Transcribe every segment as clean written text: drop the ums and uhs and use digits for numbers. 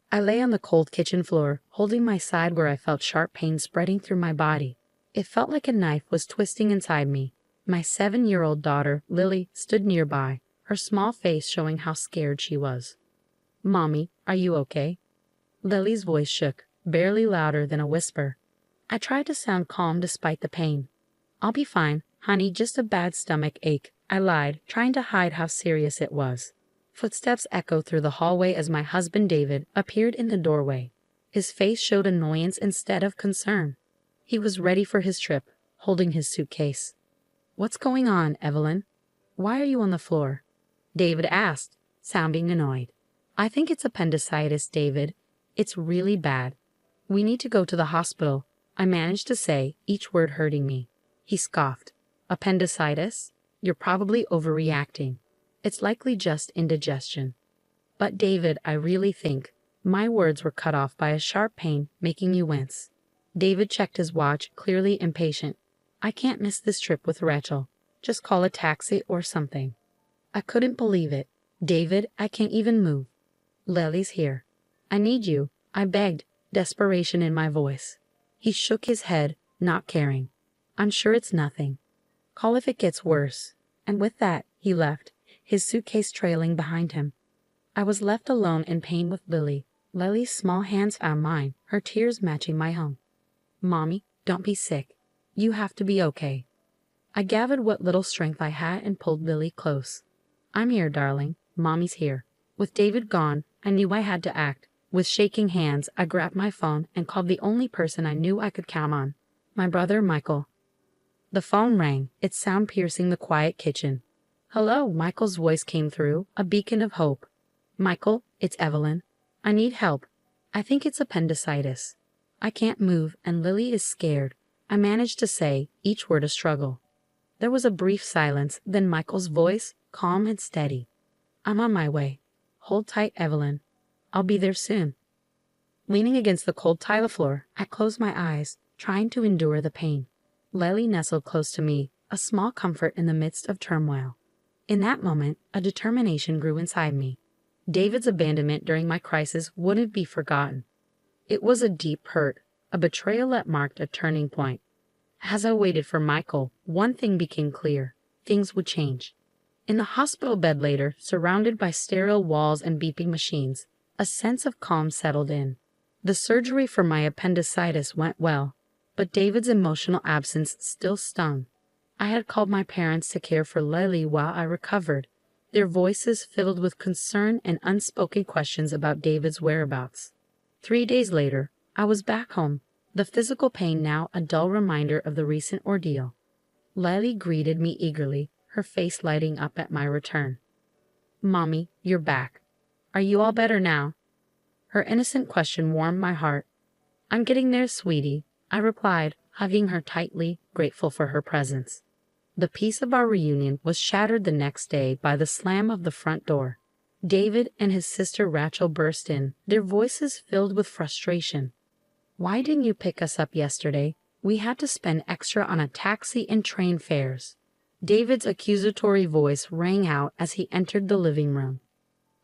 I lay on the cold kitchen floor, holding my side where I felt sharp pain spreading through my body. It felt like a knife was twisting inside me. My 7-year-old daughter, Lily, stood nearby, her small face showing how scared she was. "Mommy, are you okay?" Lily's voice shook, barely louder than a whisper. I tried to sound calm despite the pain. "I'll be fine, honey, just a bad stomach ache," I lied, trying to hide how serious it was. Footsteps echoed through the hallway as my husband David appeared in the doorway. His face showed annoyance instead of concern. He was ready for his trip, holding his suitcase. "What's going on, Evelyn? Why are you on the floor?" David asked, sounding annoyed. "I think it's appendicitis, David. It's really bad. We need to go to the hospital," I managed to say, each word hurting me. He scoffed. "Appendicitis? You're probably overreacting. It's likely just indigestion." "But David, I really think—" My words were cut off by a sharp pain, making me wince. David checked his watch, clearly impatient. "I can't miss this trip with Rachel. Just call a taxi or something." I couldn't believe it. "David, I can't even move. Lily's here. I need you," I begged, desperation in my voice. He shook his head, not caring. "I'm sure it's nothing. Call if it gets worse." And with that, he left, his suitcase trailing behind him. I was left alone in pain with Lily. Lily's small hands found mine, her tears matching my own. "Mommy, don't be sick. You have to be okay." I gathered what little strength I had and pulled Lily close. "I'm here, darling. Mommy's here." With David gone, I knew I had to act. With shaking hands, I grabbed my phone and called the only person I knew I could count on, my brother Michael. The phone rang, its sound piercing the quiet kitchen. "Hello," Michael's voice came through, a beacon of hope. "Michael, it's Evelyn. I need help. I think it's appendicitis. I can't move and Lily is scared," I managed to say, each word a struggle. There was a brief silence, then Michael's voice, calm and steady. "I'm on my way. Hold tight, Evelyn. I'll be there soon." Leaning against the cold tile floor, I closed my eyes, trying to endure the pain. Lily nestled close to me, a small comfort in the midst of turmoil. In that moment, a determination grew inside me. David's abandonment during my crisis wouldn't be forgotten. It was a deep hurt, a betrayal that marked a turning point. As I waited for Michael, one thing became clear: things would change. In the hospital bed later, surrounded by sterile walls and beeping machines, a sense of calm settled in. The surgery for my appendicitis went well, but David's emotional absence still stung. I had called my parents to care for Lily while I recovered, their voices filled with concern and unspoken questions about David's whereabouts. 3 days later, I was back home, the physical pain now a dull reminder of the recent ordeal. Lily greeted me eagerly, her face lighting up at my return. "Mommy, you're back. Are you all better now?" Her innocent question warmed my heart. "I'm getting there, sweetie," I replied, hugging her tightly, grateful for her presence. The peace of our reunion was shattered the next day by the slam of the front door. David and his sister Rachel burst in, their voices filled with frustration. "Why didn't you pick us up yesterday? We had to spend extra on a taxi and train fares." David's accusatory voice rang out as he entered the living room.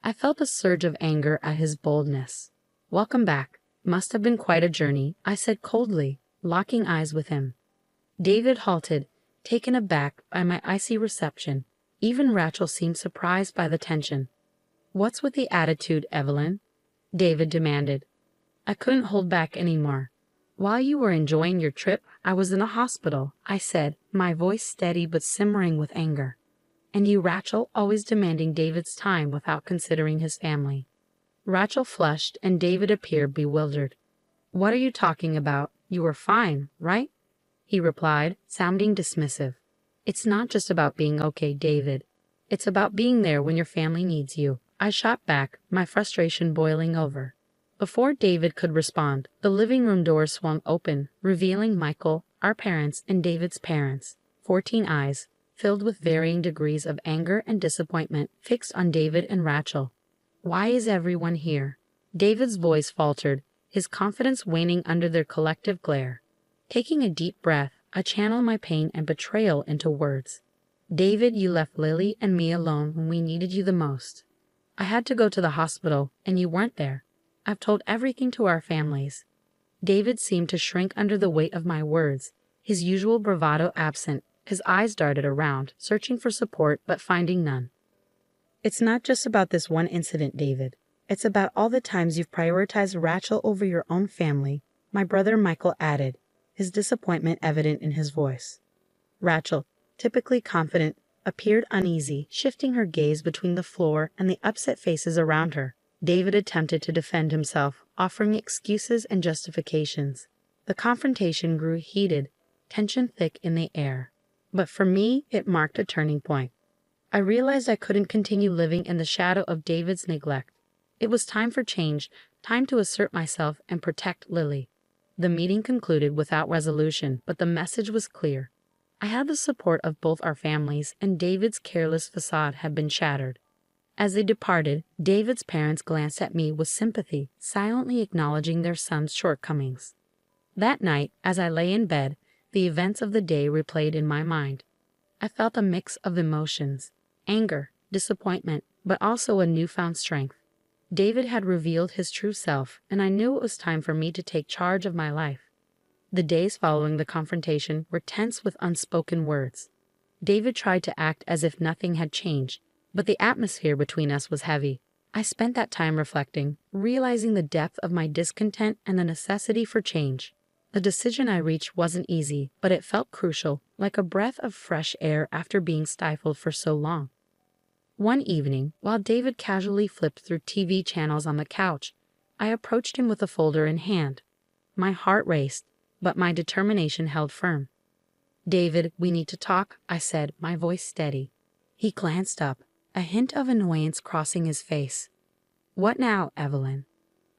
I felt a surge of anger at his boldness. "Welcome back. Must have been quite a journey," I said coldly, locking eyes with him. David halted, taken aback by my icy reception. Even Rachel seemed surprised by the tension. "What's with the attitude, Evelyn?" David demanded. I couldn't hold back anymore. "While you were enjoying your trip, I was in a hospital," I said, my voice steady but simmering with anger. "And you, Rachel, always demanding David's time without considering his family." Rachel flushed and David appeared bewildered. "What are you talking about? You were fine, right?" he replied, sounding dismissive. "It's not just about being okay, David. It's about being there when your family needs you," I shot back, my frustration boiling over. Before David could respond, the living room door swung open, revealing Michael, our parents, and David's parents. 14 eyes, filled with varying degrees of anger and disappointment, fixed on David and Rachel. "Why is everyone here?" David's voice faltered, his confidence waning under their collective glare. Taking a deep breath, I channeled my pain and betrayal into words. "David, you left Lily and me alone when we needed you the most. I had to go to the hospital, and you weren't there. I've told everything to our families. David seemed to shrink under the weight of my words, his usual bravado absent. His eyes darted around, searching for support but finding none. It's not just about this one incident, David. It's about all the times you've prioritized Rachel over your own family, my brother Michael added, his disappointment evident in his voice. Rachel, typically confident, appeared uneasy, shifting her gaze between the floor and the upset faces around her. David attempted to defend himself, offering excuses and justifications. The confrontation grew heated, tension thick in the air. But for me, it marked a turning point. I realized I couldn't continue living in the shadow of David's neglect. It was time for change, time to assert myself and protect Lily. The meeting concluded without resolution, but the message was clear. I had the support of both our families, and David's careless facade had been shattered. As they departed, David's parents glanced at me with sympathy, silently acknowledging their son's shortcomings. That night, as I lay in bed, the events of the day replayed in my mind. I felt a mix of emotions, anger, disappointment, but also a newfound strength. David had revealed his true self, and I knew it was time for me to take charge of my life. The days following the confrontation were tense with unspoken words. David tried to act as if nothing had changed, but the atmosphere between us was heavy. I spent that time reflecting, realizing the depth of my discontent and the necessity for change. The decision I reached wasn't easy, but it felt crucial, like a breath of fresh air after being stifled for so long. One evening, while David casually flipped through TV channels on the couch, I approached him with a folder in hand. My heart raced, but my determination held firm. "David, we need to talk," I said, my voice steady. He glanced up, a hint of annoyance crossing his face. "What now, Evelyn?"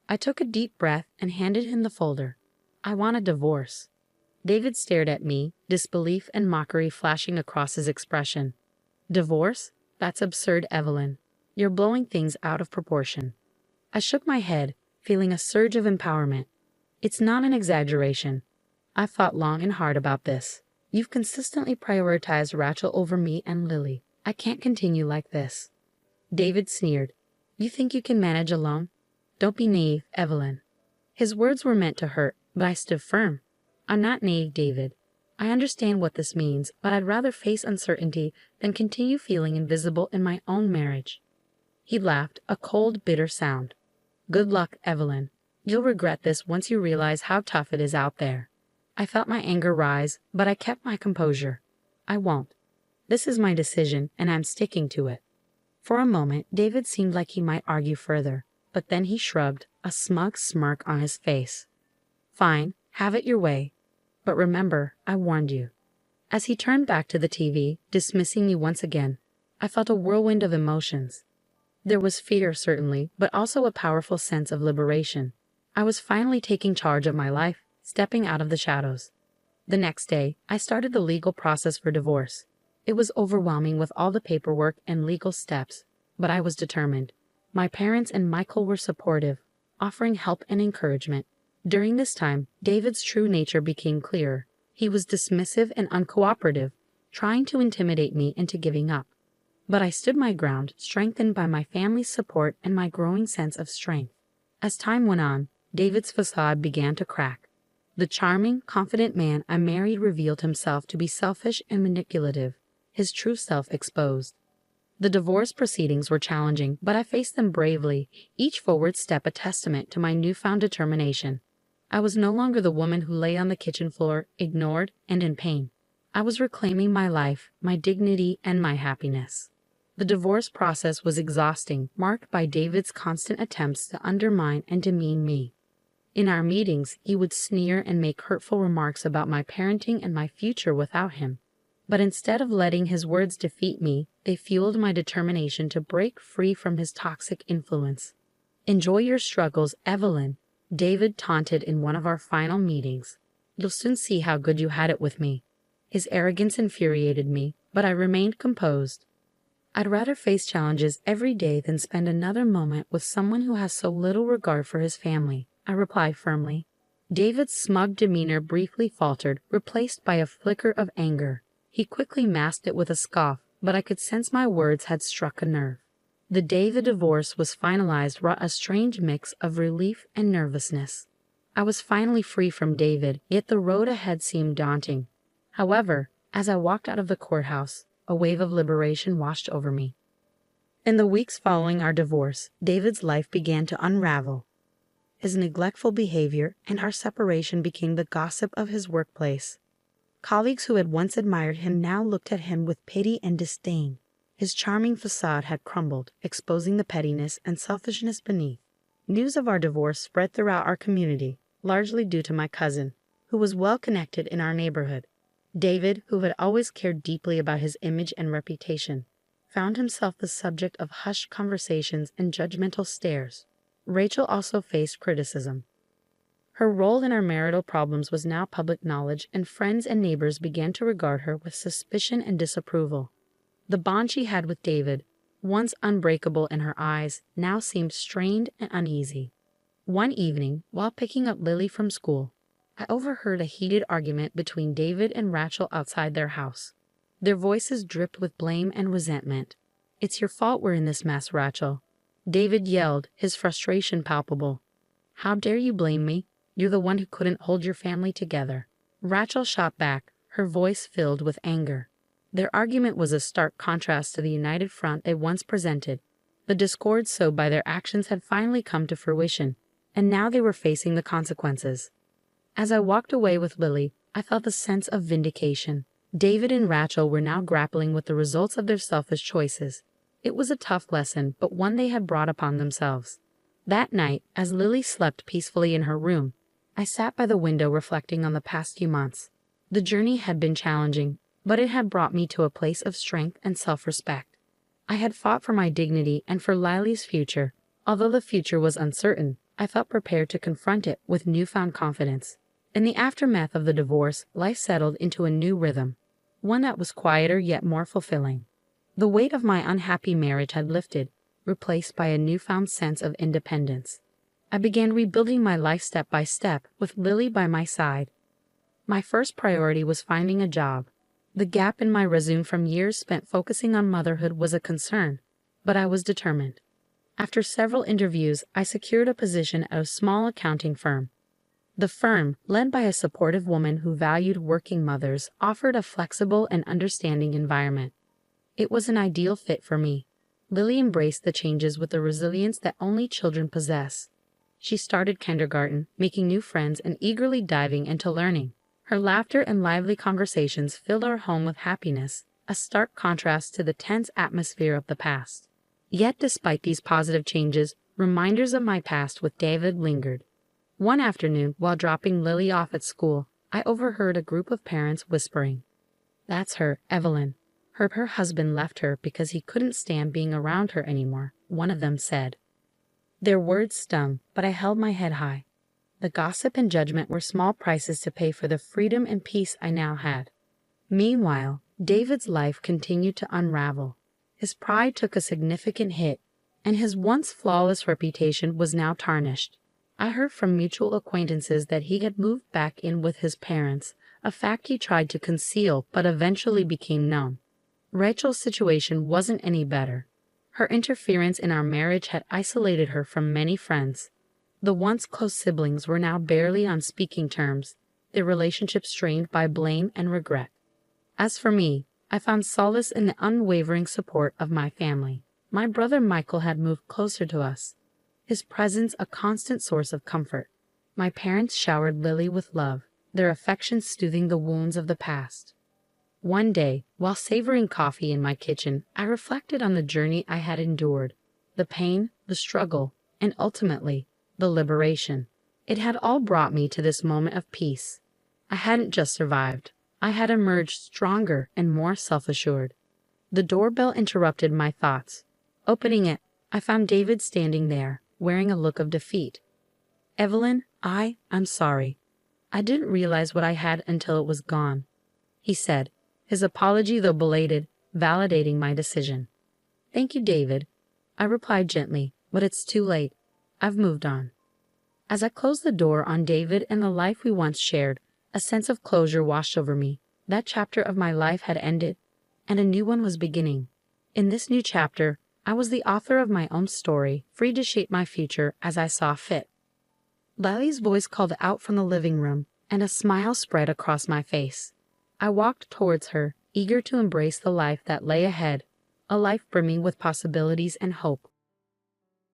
I took a deep breath and handed him the folder. "I want a divorce." David stared at me, disbelief and mockery flashing across his expression. "Divorce? That's absurd, Evelyn. You're blowing things out of proportion." I shook my head, feeling a surge of empowerment. "It's not an exaggeration. I've thought long and hard about this. You've consistently prioritized Rachel over me and Lily. I can't continue like this." David sneered. "You think you can manage alone? Don't be naive, Evelyn." His words were meant to hurt, but I stood firm. "I'm not naive, David. I understand what this means, but I'd rather face uncertainty than continue feeling invisible in my own marriage." He laughed, a cold, bitter sound. "Good luck, Evelyn. You'll regret this once you realize how tough it is out there." I felt my anger rise, but I kept my composure. "I won't. This is my decision, and I'm sticking to it." For a moment, David seemed like he might argue further, but then he shrugged, a smug smirk on his face. "Fine, have it your way. But remember, I warned you." As he turned back to the TV, dismissing me once again, I felt a whirlwind of emotions. There was fear, certainly, but also a powerful sense of liberation. I was finally taking charge of my life, stepping out of the shadows. The next day, I started the legal process for divorce. It was overwhelming with all the paperwork and legal steps, but I was determined. My parents and Michael were supportive, offering help and encouragement. During this time, David's true nature became clearer. He was dismissive and uncooperative, trying to intimidate me into giving up. But I stood my ground, strengthened by my family's support and my growing sense of strength. As time went on, David's facade began to crack. The charming, confident man I married revealed himself to be selfish and manipulative, his true self exposed. The divorce proceedings were challenging, but I faced them bravely, each forward step a testament to my newfound determination. I was no longer the woman who lay on the kitchen floor, ignored and in pain. I was reclaiming my life, my dignity, and my happiness. The divorce process was exhausting, marked by David's constant attempts to undermine and demean me. In our meetings, he would sneer and make hurtful remarks about my parenting and my future without him. But instead of letting his words defeat me, they fueled my determination to break free from his toxic influence. "Enjoy your struggles, Evelyn," David taunted in one of our final meetings. "You'll soon see how good you had it with me." His arrogance infuriated me, but I remained composed. I'd rather face challenges every day than spend another moment with someone who has so little regard for his family, I replied firmly. David's smug demeanor briefly faltered, replaced by a flicker of anger. He quickly masked it with a scoff, but I could sense my words had struck a nerve. The day the divorce was finalized brought a strange mix of relief and nervousness. I was finally free from David, yet the road ahead seemed daunting. However, as I walked out of the courthouse, a wave of liberation washed over me. In the weeks following our divorce, David's life began to unravel. His neglectful behavior and our separation became the gossip of his workplace. Colleagues who had once admired him now looked at him with pity and disdain. His charming facade had crumbled, exposing the pettiness and selfishness beneath. News of our divorce spread throughout our community, largely due to my cousin, who was well connected in our neighborhood. David, who had always cared deeply about his image and reputation, found himself the subject of hushed conversations and judgmental stares. Rachel also faced criticism. Her role in our marital problems was now public knowledge, and friends and neighbors began to regard her with suspicion and disapproval. The bond she had with David, once unbreakable in her eyes, now seemed strained and uneasy. One evening, while picking up Lily from school, I overheard a heated argument between David and Rachel outside their house. Their voices dripped with blame and resentment. "It's your fault we're in this mess, Rachel," David yelled, his frustration palpable. "How dare you blame me? You're the one who couldn't hold your family together." Rachel shot back, her voice filled with anger. Their argument was a stark contrast to the united front they once presented. The discord sowed by their actions had finally come to fruition, and now they were facing the consequences. As I walked away with Lily, I felt a sense of vindication. David and Rachel were now grappling with the results of their selfish choices. It was a tough lesson, but one they had brought upon themselves. That night, as Lily slept peacefully in her room, I sat by the window reflecting on the past few months. The journey had been challenging, but it had brought me to a place of strength and self-respect. I had fought for my dignity and for Lily's future. Although the future was uncertain, I felt prepared to confront it with newfound confidence. In the aftermath of the divorce, life settled into a new rhythm, one that was quieter yet more fulfilling. The weight of my unhappy marriage had lifted, replaced by a newfound sense of independence. I began rebuilding my life step by step, with Lily by my side. My first priority was finding a job. The gap in my resume from years spent focusing on motherhood was a concern, but I was determined. After several interviews, I secured a position at a small accounting firm. The firm, led by a supportive woman who valued working mothers, offered a flexible and understanding environment. It was an ideal fit for me. Lily embraced the changes with the resilience that only children possess. She started kindergarten, making new friends and eagerly diving into learning. Her laughter and lively conversations filled our home with happiness, a stark contrast to the tense atmosphere of the past. Yet despite these positive changes, reminders of my past with David lingered. One afternoon, while dropping Lily off at school, I overheard a group of parents whispering, "That's her, Evelyn. Her husband left her because he couldn't stand being around her anymore," one of them said. Their words stung, but I held my head high. The gossip and judgment were small prices to pay for the freedom and peace I now had. Meanwhile, David's life continued to unravel. His pride took a significant hit, and his once flawless reputation was now tarnished. I heard from mutual acquaintances that he had moved back in with his parents, a fact he tried to conceal but eventually became known. Rachel's situation wasn't any better. Her interference in our marriage had isolated her from many friends. The once close siblings were now barely on speaking terms, their relationship strained by blame and regret. As for me, I found solace in the unwavering support of my family. My brother Michael had moved closer to us, his presence a constant source of comfort. My parents showered Lily with love, their affection soothing the wounds of the past. One day, while savoring coffee in my kitchen, I reflected on the journey I had endured, the pain, the struggle, and ultimately, the liberation. It had all brought me to this moment of peace. I hadn't just survived. I had emerged stronger and more self-assured. The doorbell interrupted my thoughts. Opening it, I found David standing there, wearing a look of defeat. "Evelyn, I'm sorry. I didn't realize what I had until it was gone," he said, his apology, though belated, validating my decision. "Thank you, David," I replied gently, "but it's too late. I've moved on." As I closed the door on David and the life we once shared, a sense of closure washed over me. That chapter of my life had ended, and a new one was beginning. In this new chapter, I was the author of my own story, free to shape my future as I saw fit. Lily's voice called out from the living room, and a smile spread across my face. I walked towards her, eager to embrace the life that lay ahead, a life brimming with possibilities and hope.